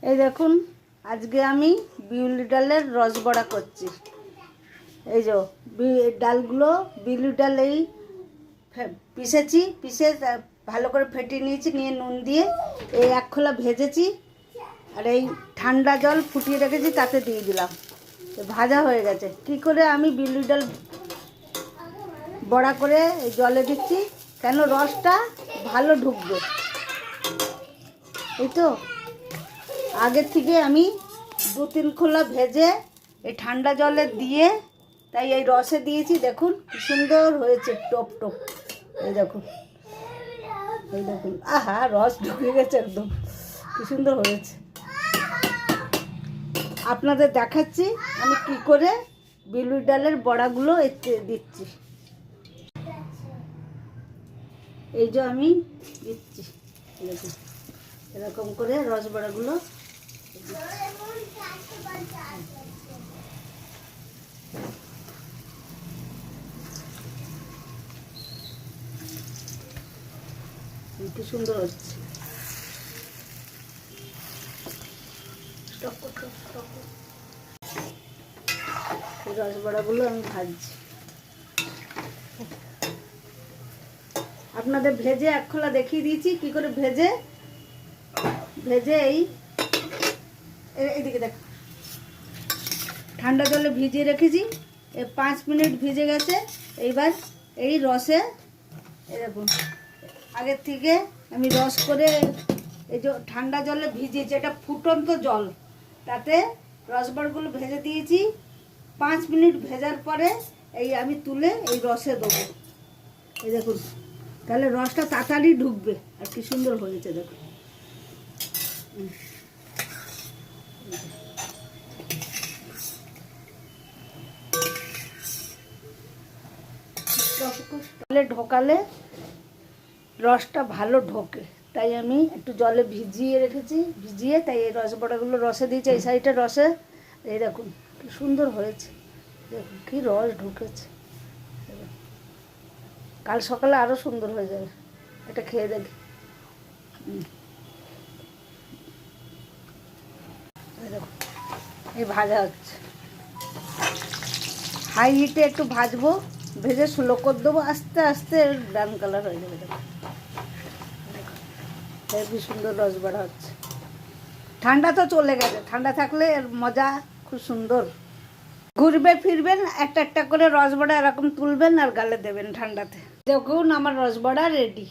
এই দেখুন, আজকে আমি বিউলি ডালের রস বড়া করছি। এই যে ডালগুলো বিউলি ডাল এই পিষেছি, পিষে ভালো করে ফেটিয়ে নিয়েছি, নিয়ে নুন দিয়ে এই এক খোলা ভেজেছি, আর এই ঠান্ডা জল ফুটিয়ে রেখেছি তাতে দিয়ে দিলাম, ভাজা হয়ে গেছে। কি করে আমি বিউলি ডাল বড়া করে এই জলে দিচ্ছি, কেন রসটা ভালো ঢুকবে। এই তো আগের থেকে আমি 2-3 খোলা ভেজে এই ঠান্ডা জলে দিয়ে তাই এই রসে দিয়েছি। দেখুন কি সুন্দর হয়েছে, টপ টপ। এই দেখুন, এই দেখুন, আহা রস ঢুকে গেছে একদম, কি সুন্দর হয়েছে। আপনাদের দেখাচ্ছি আমি কি করে বিউলি ডালের বড়াগুলো এতে দিচ্ছি। এই যে আমি দিচ্ছি, দেখুন এরকম করে রস বড়াগুলো কি সুন্দর হচ্ছে। রস বড়াগুলো আমি ভাজছি। আপনাদের ভেজে এক খোলা দেখিয়ে দিয়েছি কি করে ভেজে এইদিকে দেখ, ঠান্ডা জলে ভিজিয়ে রেখেছি, 5 মিনিট ভিজে গেছে। এইবার এই রসে এরকম আগের থেকে আমি রস করে এই যে ঠান্ডা জলে ভিজিয়েছি, এটা ফুটন্ত জল, তাতে রসবড়াগুলো ভেজে দিয়েছি। 5 মিনিট ভেজার পরে এই আমি তুলে এই রসে দেবো। এই দেখুন, তাহলে রসটা তাড়াতাড়ি ঢুকবে, আর কি সুন্দর হয়েছে দেখুন। ঢোকালে রসটা ভালো ঢোকে, তাই আমি একটু জলে ভিজিয়ে রেখেছি, ভিজিয়ে তাই এই রস বড়াগুলো রসে দিয়েছি। এই সাইডটা রসে এই দেখুন কি সুন্দর হয়েছে, দেখুন কি রস ঢুকেছে। কাল সকালে আরও সুন্দর হয়ে যাবে, এটা খেয়ে দেখি। দেখুন এই ভাজা হচ্ছে, হাই হিটে একটু ভাজবো, ভেজে স্লো করে দেবো, আস্তে আস্তে ব্রাউন কালার হয়ে যাবে। দেখুন কি সুন্দর রস বড়া হচ্ছে। ঠান্ডা তো চলে গেছে, ঠান্ডা থাকলে এর মজা খুব সুন্দর। ঘুরবে ফিরবেন, একটা একটা করে রস বড়া এরকম তুলবেন আর গালে দেবেন ঠান্ডাতে। দেখুন আমার রস বড়া রেডি।